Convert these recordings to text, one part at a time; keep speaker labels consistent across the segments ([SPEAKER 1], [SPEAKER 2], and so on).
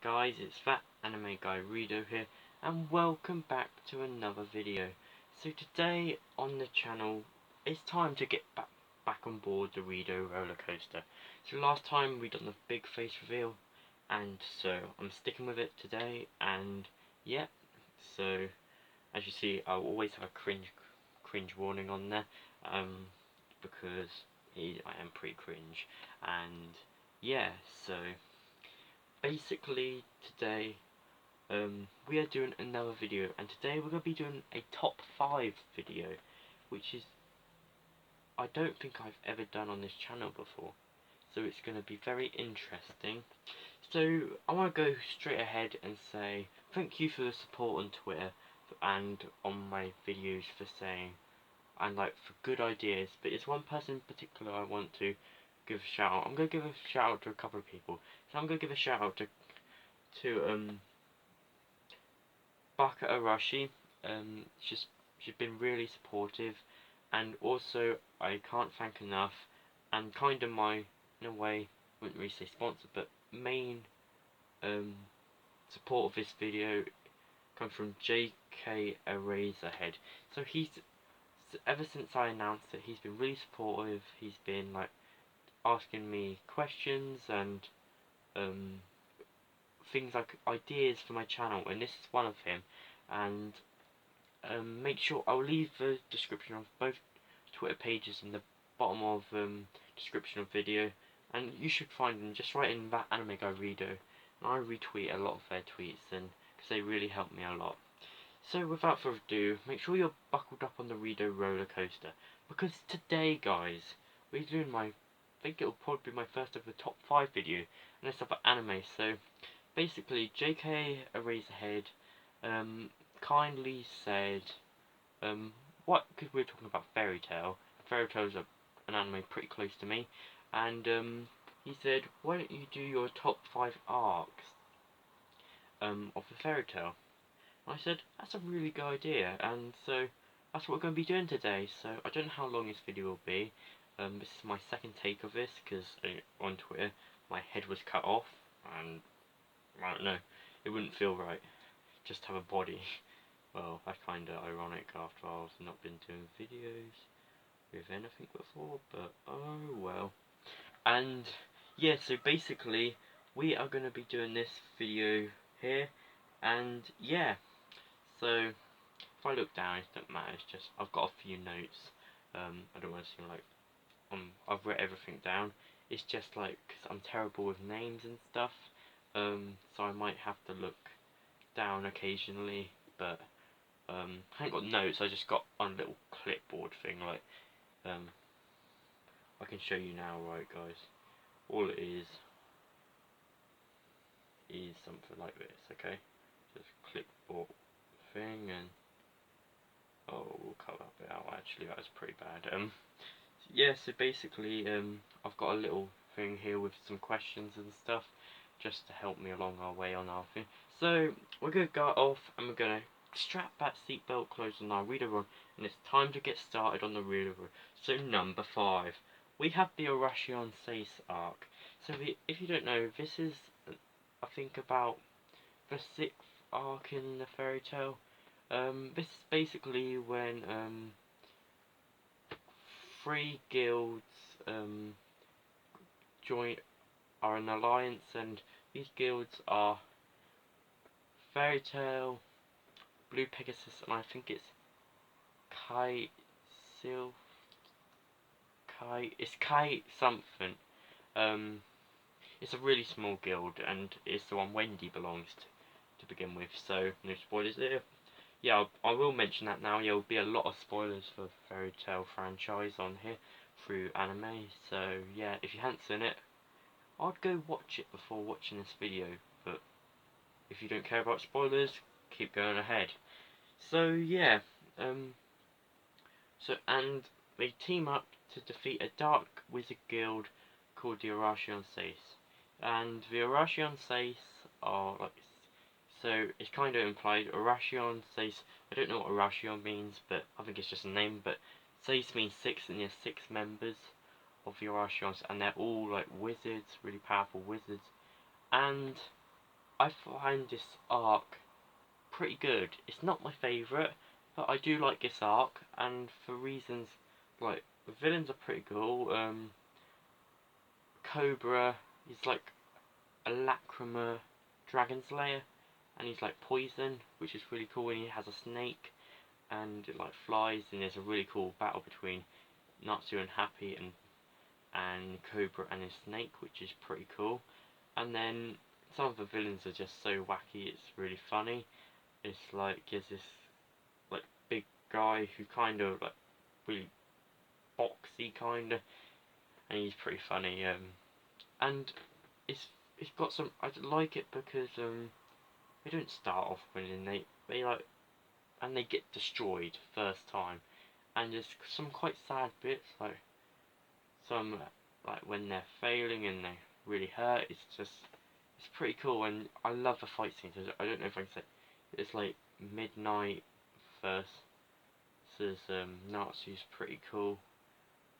[SPEAKER 1] guys, it's that anime guy Rido here, and welcome back to another video. So today on the channel, it's time to get back on board the Rido roller coaster. So last time we done the big face reveal, and so I'm sticking with it today. And yeah, so as you see, I'll always have a cringe warning on there, because I am pretty cringe. And yeah, so basically today we are doing another video, and today we're going to be doing a top 5 video, which is I don't think I've ever done on this channel before, so it's going to be very interesting. So I want to go straight ahead and say thank you for the support on Twitter and on my videos for saying and like for good ideas, but it's one person in particular I want to give a shout out. I'm going to give a shout out to a couple of people. So I'm going to give a shout out to Baka Arashi. She's been really supportive, and also I can't thank enough, and kind of my, in a way, wouldn't really say sponsor, but main support of this video comes from JK Eraserhead. So he's, ever since I announced it, he's been really supportive. He's been like asking me questions and things like ideas for my channel, and this is one of him. And make sure I'll leave the description of both Twitter pages in the bottom of description of video, and you should find them. Just write in that anime guy Rido, and I retweet a lot of their tweets, and because they really help me a lot. So without further ado, make sure you're buckled up on the Rido roller coaster, because today, guys, we're doing I think it'll probably be my first of the top 5 video, and it's about anime. So basically, JK Eraserhead kindly said, what, because we're talking about Fairy Tail. Fairy Tail's an anime pretty close to me, and he said, why don't you do your top 5 arcs of the Fairy Tail? And I said, that's a really good idea, and so that's what we're going to be doing today. So I don't know how long this video will be. This is my second take of this, because on Twitter my head was cut off, and I don't know, it wouldn't feel right just to have a body. Well, that's kinda ironic after I've not been doing videos with anything before, but oh well. And yeah, so basically we are gonna be doing this video here, and yeah, so if I look down, it doesn't matter, it's just I've got a few notes. I don't want to seem like I've written everything down. It's just like, cause I'm terrible with names and stuff, so I might have to look down occasionally, but I haven't got notes, I just got on a little clipboard thing, like, I can show you now, right guys, all it is something like this, okay, just clipboard thing, and, oh, we'll cut that bit out, actually, that was pretty bad. Yeah, so basically, I've got a little thing here with some questions and stuff, just to help me along our way on our thing. So, we're going to go off, and we're going to strap that seatbelt close on our Rido run, and it's time to get started on the Rido run. So, number 5, we have the Arashi on Sace arc. So, if you don't know, this is, I think, about the 6th arc in the fairy tale. This is basically when, 3 guilds are an alliance, and these guilds are Fairy Tail, Blue Pegasus, and I think it's it's Kai something. It's a really small guild, and it's the one Wendy belongs to begin with, so no spoilers there. Yeah, I will mention that now. There will be a lot of spoilers for the Fairy Tail franchise on here through anime, so yeah, if you haven't seen it, I'd go watch it before watching this video, but if you don't care about spoilers, keep going ahead. So yeah, and they team up to defeat a dark wizard guild called the Arashi on Sace. And the Arashi on Sace are like, so it's kind of implied, Arashi on Sace, I don't know what Arashi means, but I think it's just a name, but Sace means 6, and there's 6 members of the Arashi, and they're all like wizards, really powerful wizards. And I find this arc pretty good. It's not my favourite, but I do like this arc, and for reasons like the villains are pretty cool. Cobra is like a lacrima dragon slayer, and he's like poison, which is really cool. And he has a snake, and it like flies, and there's a really cool battle between Natsu and Happy and Cobra and his snake, which is pretty cool. And then some of the villains are just so wacky, it's really funny. It's like there's this like big guy who kind of like really boxy kinda, and he's pretty funny. And it's it's got some. I like it because they don't start off winning. They like and they get destroyed first time, and there's some quite sad bits some like when they're failing and they really hurt. It's pretty cool, and I love the fight scenes. I don't know if I can say it's like Midnight versus Natsu's pretty cool,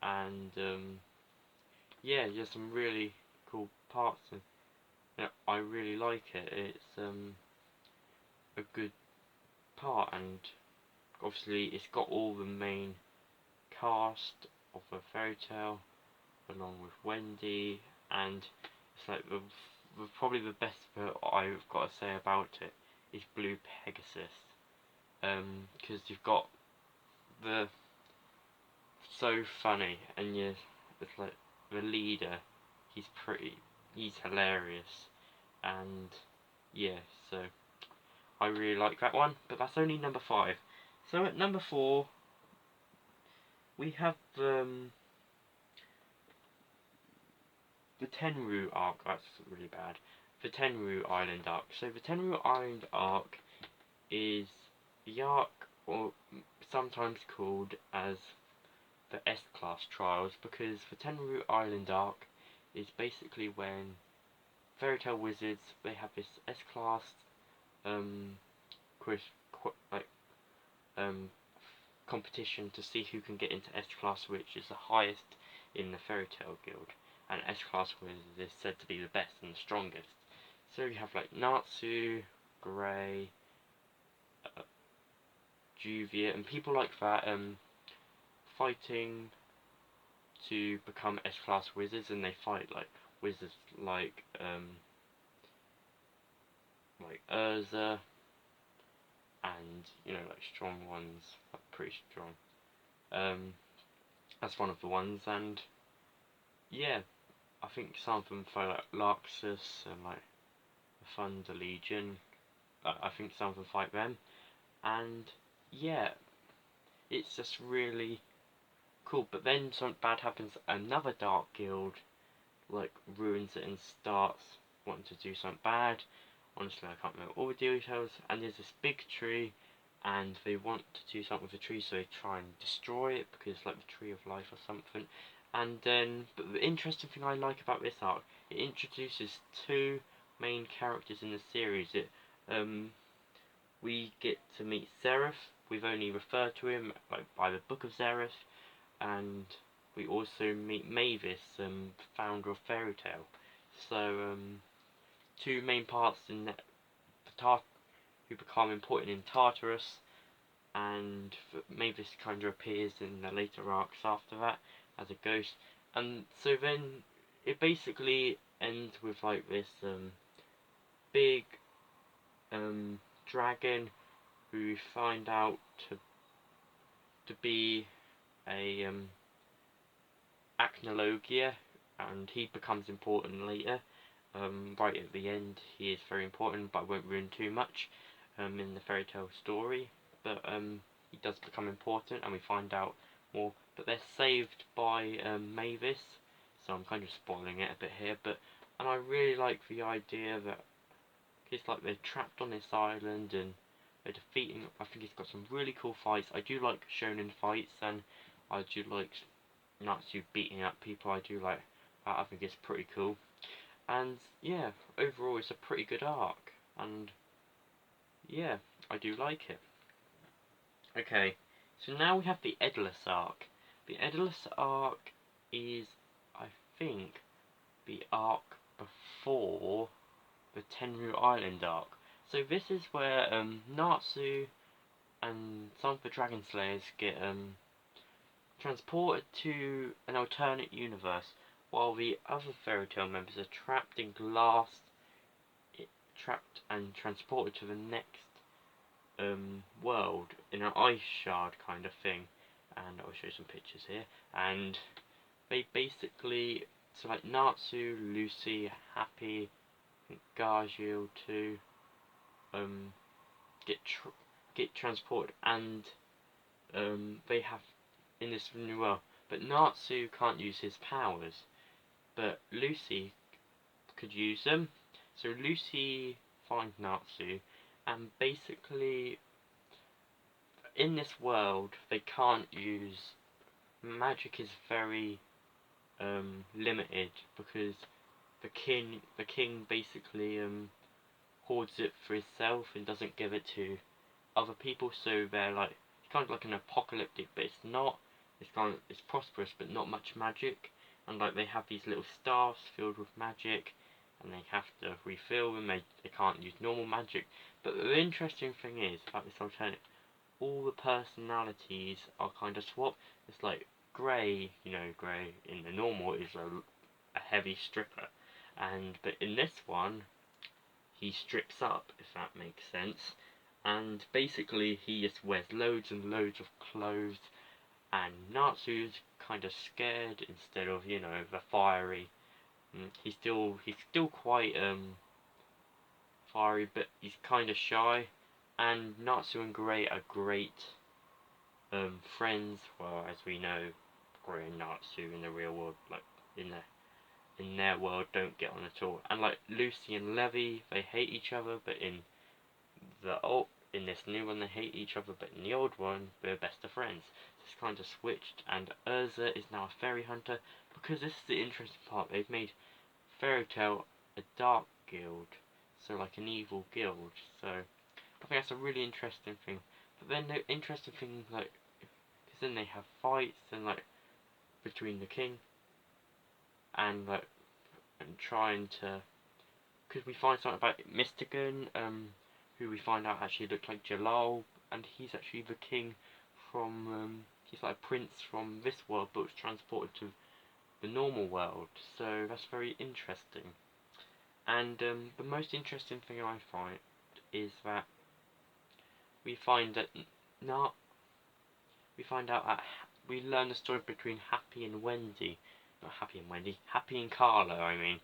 [SPEAKER 1] and yeah, there's some really cool parts, and I really like it. It's a good part, and obviously it's got all the main cast of a fairy tale along with Wendy, and it's like probably the best bit I've got to say about it is Blue Pegasus, because you've got the so funny, and it's like the leader, he's hilarious, and yeah, so I really like that one, but that's only number 5. So at number 4 we have the Tenru arc. That's really bad. The Tenru Island arc. So the Tenru Island arc is the arc, or sometimes called as the S-Class trials, because the Tenru Island arc is basically when fairy tale wizards, they have this S-Class um, quiz, like um, competition to see who can get into S-Class, which is the highest in the Fairy Tale Guild, and S-Class is said to be the best and the strongest. So you have like Natsu, Grey, Juvia, and people like that fighting to become S-Class wizards, and they fight like wizards like Urza, and like strong ones, like pretty strong. That's one of the ones, and yeah, I think some of them fight like Larxus and like the Thunder Legion. I think some of them fight them, and yeah, it's just really cool. But then something bad happens. Another Dark Guild like ruins it and starts wanting to do something bad. Honestly, I can't remember all the details. And there's this big tree, and they want to do something with the tree, so they try and destroy it because it's like the tree of life or something. And then, but the interesting thing I like about this arc, it introduces 2 main characters in the series. We get to meet Zereth. We've only referred to him like by the Book of Zereth, and we also meet Mavis, founder of Fairy Tale. So 2 main parts in that, who become important in Tartarus, and Mavis kind of appears in the later arcs after that as a ghost. And so then it basically ends with like this big dragon who we find out to be a Acnologia, and he becomes important later. Right at the end, he is very important, but I won't ruin too much in the fairy tale story. But he does become important, and we find out more. But they're saved by Mavis, so I'm kind of spoiling it a bit here. And I really like the idea that it's like they're trapped on this island and they're defeating. I think it's got some really cool fights. I do like shonen fights, and I do like Natsu beating up people. I do like that. I think it's pretty cool. And yeah, overall it's a pretty good arc, and yeah, I do like it. Okay, so now we have the Edless arc. The Edless arc is, I think, the arc before the Tenru Island arc. So this is where Natsu and some of the Dragon Slayers get transported to an alternate universe, while the other Fairy Tail members are trapped in glass, trapped and transported to the next world in an ice shard kind of thing. And I'll show you some pictures here. And they basically, so like Natsu, Lucy, Happy, Gargiel too, get transported, and they have in this new world. But Natsu can't use his powers, but Lucy could use them. So Lucy finds Natsu, and basically in this world they can't use magic. Is very limited because the king basically hoards it for himself and doesn't give it to other people. So they're like, it's kind of like an apocalyptic, but it's not. It's prosperous, but not much magic. And like they have these little staffs filled with magic, and they have to refill them. They can't use normal magic. But the interesting thing is about this alternate, all the personalities are kind of swapped. It's like Grey, Grey in the normal is a heavy stripper, but in this one he strips up, if that makes sense. And basically he just wears loads and loads of clothes, and Natsu's kind of scared instead of, the fiery. He's still quite fiery, but he's kind of shy. And Natsu and Grey are great friends. Well, as we know, Grey and Natsu in the real world, like in their world, don't get on at all. And like Lucy and Levi, they hate each other, but in this new one they hate each other, but in the old one they're best of friends. It's kind of switched, and Urza is now a fairy hunter, because this is the interesting part. They've made Fairy Tail a dark guild, so like an evil guild. So I think that's a really interesting thing. But then the interesting thing, like, because then they have fights and like between the king and like and trying to, because we find something about Mystigan, who we find out actually looked like Jalal, and he's actually the king from he's like a prince from this world, but was transported to the normal world. So that's very interesting. And the most interesting thing I find is that we find that not we find out that we learn the story between Happy and Wendy, not Happy and Wendy, Happy and Carla. I mean,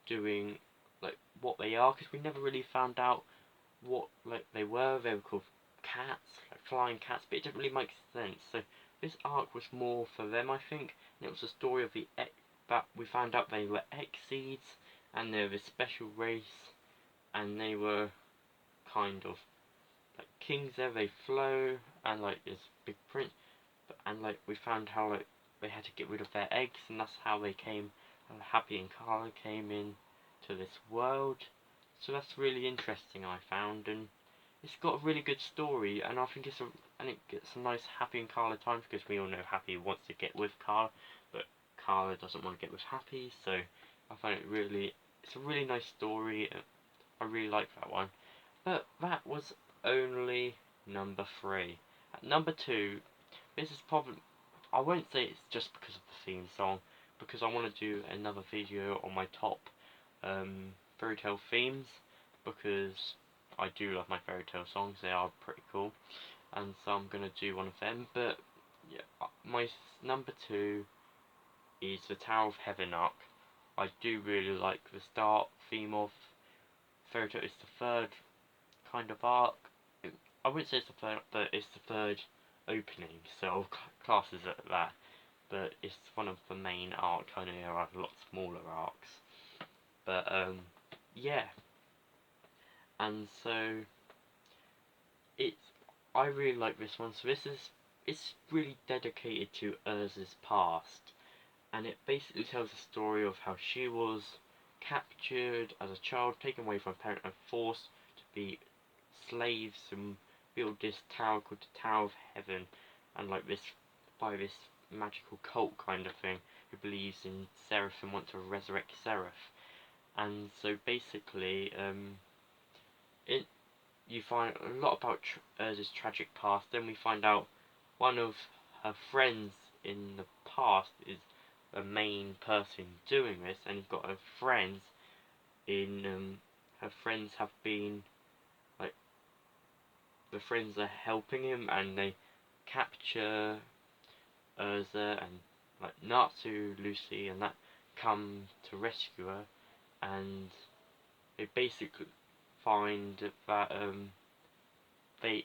[SPEAKER 1] doing like what they are, because we never really found out what like they were. They were called cats, like flying cats, but it didn't really make sense. So this arc was more for them, I think, and it was a story of that we found out they were Exceeds, and they were a special race, and they were kind of like kings there. They flow, and like this big prince, and like we found how like they had to get rid of their eggs, and that's how they came. Happy and Carla came in to this world. So that's really interesting, I found, and it's got a really good story, and I think it gets some nice Happy and Carla times, because we all know Happy wants to get with Carla, but Carla doesn't want to get with Happy. So I find it's a really nice story. I really like that one. But that was only number 3. At number 2, this is probably, I won't say it's just because of the theme song, because I want to do another video on my top fairy tale themes, because I do love my fairy tale songs. They are pretty cool, and so I'm gonna do one of them. But yeah, my number 2 is the Tower of Heaven arc. I do really like the start theme of fairy tale. It's the third kind of arc. I wouldn't say it's the third, but it's the third opening, so classes at that. But it's one of the main arcs. I know there are a lot smaller arcs, but yeah. And so I really like this one. So it's really dedicated to Urza's past, and it basically tells the story of how she was captured as a child, taken away from her parent, and forced to be slaves and build this tower called the Tower of Heaven, and like this by this magical cult kind of thing, who believes in Seraph and want to resurrect Seraph. And so basically, it you find a lot about Urza's tragic past. Then we find out one of her friends in the past is the main person doing this, and you've got her friends in her friends have been like the friends are helping him, and they capture Urza and like Natsu, Lucy, and that come to rescue her, and they basically find that they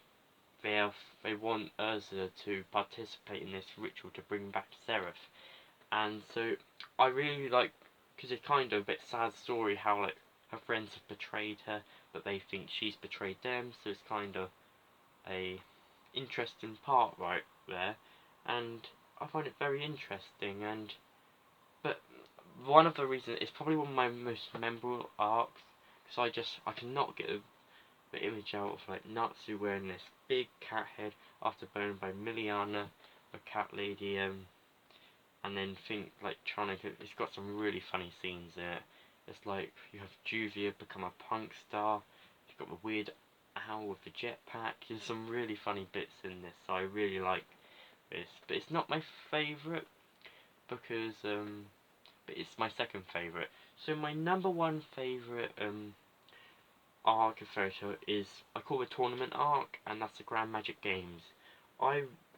[SPEAKER 1] they want Urza to participate in this ritual to bring back Seraph. And so I really like, because it's kind of a bit sad story how like her friends have betrayed her, but they think she's betrayed them. So it's kind of a interesting part right there, and I find it very interesting. And but one of the reasons it's probably one of my most memorable arcs, because I cannot get the image out of like Natsu wearing this big cat head after burned by Miliana, the cat lady, and then think like trying to. It's got some really funny scenes in it. It's like you have Juvia become a punk star. You've got the weird owl with the jetpack. There's some really funny bits in this, so I really like this. But it's not my favourite because but it's my second favourite. So my number one favourite arc of photo is I call it Tournament Arc, and that's the Grand Magic Games.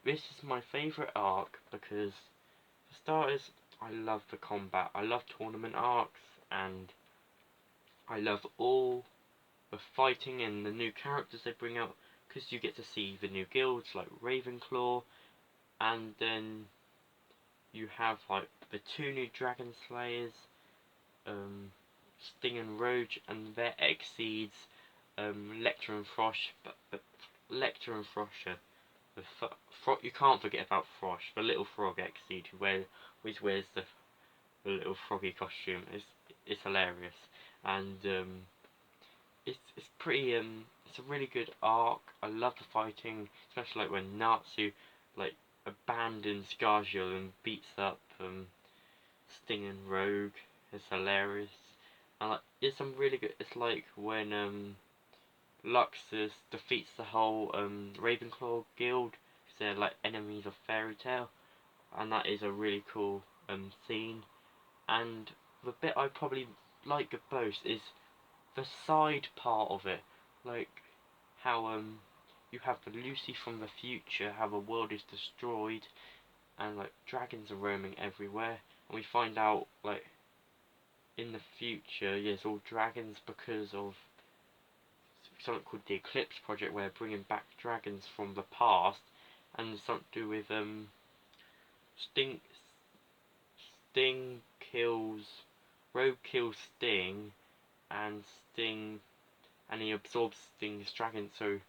[SPEAKER 1] This is my favourite arc because for starters, I love the combat. I love tournament arcs, and I love all the fighting and the new characters they bring out, because you get to see the new guilds like Ravenclaw, and then you have like the two new Dragon Slayers, Sting and Rogue, and their exceeds, Lecter and Frosh. But Lecter and Frosh are you can't forget about Frosh, the little frog exceed which wears the little froggy costume. It's hilarious, and it's pretty it's a really good arc. I love the fighting, especially like when Natsu like abandons Scargill and beats up Sting and Rogue. It's hilarious, and like it's some really good. It's like when Luxus defeats the whole Ravenclaw guild, because they're like enemies of Fairy Tail, and that is a really cool scene. And the bit I probably like the most is the side part of it, like how you have the Lucy from the future, how the world is destroyed, and like dragons are roaming everywhere, and we find out like in the future, yes, all dragons because of something called the Eclipse Project, where bringing back dragons from the past, and something to do with Sting. Sting kills Rogue kills Sting, and Sting and he absorbs Sting's dragon, so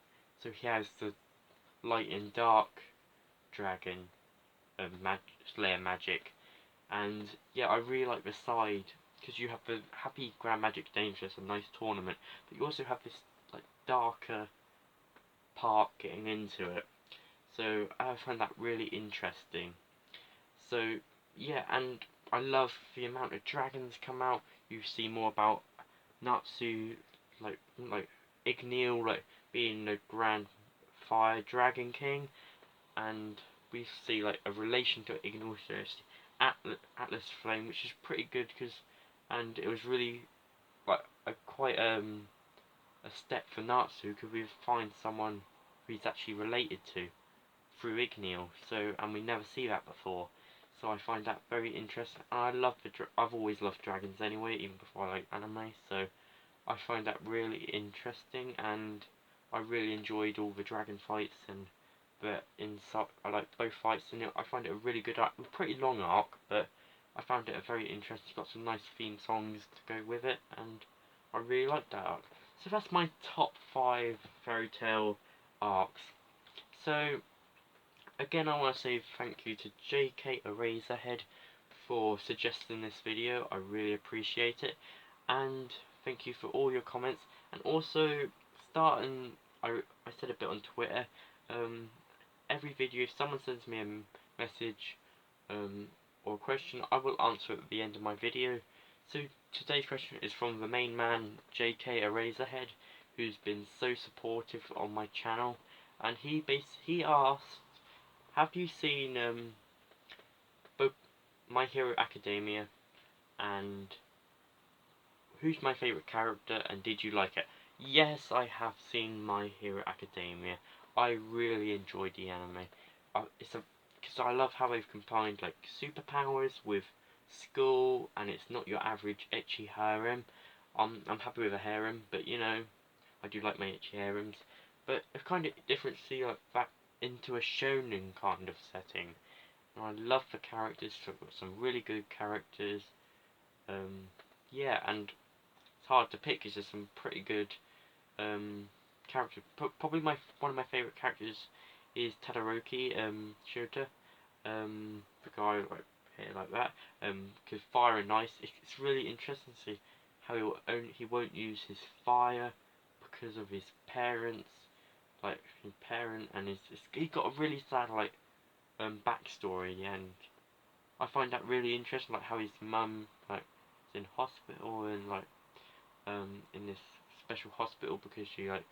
[SPEAKER 1] he has the light and dark dragon Slayer magic. And yeah, I really like the side, because you have the Happy Grand Magic Dangerous, a nice tournament, but you also have this like darker part getting into it. So I find that really interesting. So yeah, and I love the amount of dragons come out. You see more about Natsu, like Igneel, like being the Grand Fire Dragon King, and we see like a relation to Igneel, Atlas Flame, which is pretty good, and it was really like quite a step for Natsu, because we find someone who he's actually related to through Igneel. So, and we never see that before. So I find that very interesting. And I love I've always loved dragons anyway, even before I like anime. So I find that really interesting, and I really enjoyed all the dragon fights, and I like both fights in it. I find it a really good arc, a pretty long arc, but I found it a very interesting. It's got some nice theme songs to go with it, and I really like that arc. So that's my top 5 fairy tale arcs. So again, I want to say thank you to JK Eraserhead for suggesting this video. I really appreciate it, and thank you for all your comments. And also, starting, I said a bit on Twitter. Every video, if someone sends me a message or a question, I will answer it at the end of my video. So today's question is from the main man, JK Eraserhead, who's been so supportive on my channel, and he asked, have you seen both My Hero Academia and who's my favourite character, and did you like it? Yes, I have seen My Hero Academia. I really enjoyed the anime. Because I love how they've combined like superpowers with school, and it's not your average ecchi harem. I'm happy with a harem, but you know, I do like my ecchi harems. But it's kind of different to see like that into a shonen kind of setting. And I love the characters. So I've got some really good characters. Yeah, and it's hard to pick because there's some pretty good characters. Probably one of my favourite characters is Todoroki Shota, the guy like hair like that. Because fire and ice, it's really interesting to see how he won't use his fire because of his parents, like his parent, and he got a really sad like backstory in the end. I find that really interesting, like how his mum like is in hospital and like in this special hospital because she like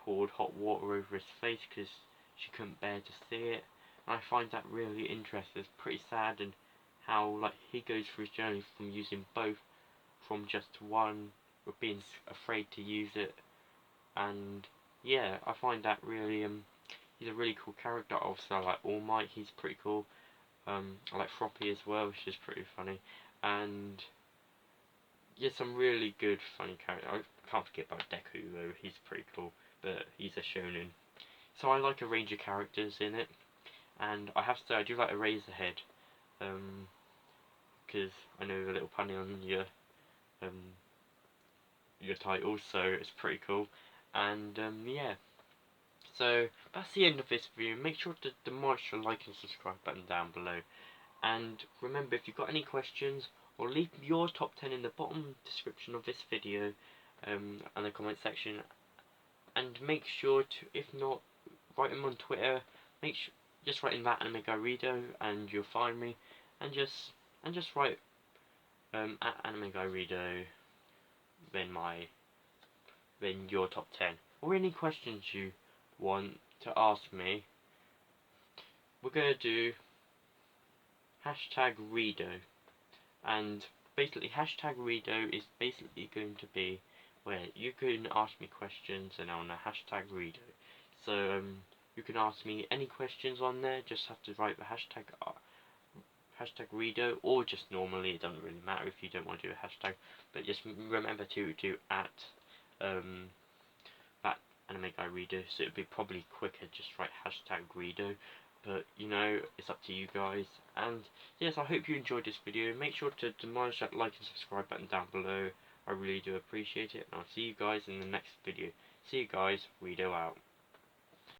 [SPEAKER 1] poured hot water over his face because she couldn't bear to see it. And I find that really interesting. It's pretty sad, and how like he goes through his journey from using both, from just one, or being afraid to use it. And yeah, I find that really he's a really cool character. Also, I like All Might. He's pretty cool. I like Froppy as well, which is pretty funny. And yeah, some really good funny characters. I can't forget about Deku though. He's pretty cool, but he's a shonen. So I like a range of characters in it, and I have to say I do like Eraserhead, because I know a little punny on your title, so it's pretty cool. And yeah, so that's the end of this video. Make sure to demolish the like and subscribe button down below. And remember, if you've got any questions, or leave your top 10 in the bottom description of this video, and the comment section. And make sure to, if not, write them on Twitter. Just write in that anime guy Rido, and you'll find me. And just write at anime guy Rido, then your top 10, or any questions you want to ask me. We're gonna do hashtag Rido, and basically hashtag Rido is basically going to be where you can ask me questions and on a hashtag Rido. So you can ask me any questions on there, just have to write the hashtag Rido, or just normally, it doesn't really matter if you don't want to do a hashtag, but just remember to do at that anime guy Rido, so it'd be probably quicker just write hashtag Rido. But you know, it's up to you guys. And yes, I hope you enjoyed this video. Make sure to demolish that like and subscribe button down below. I really do appreciate it, and I'll see you guys in the next video. See you guys, Rido out.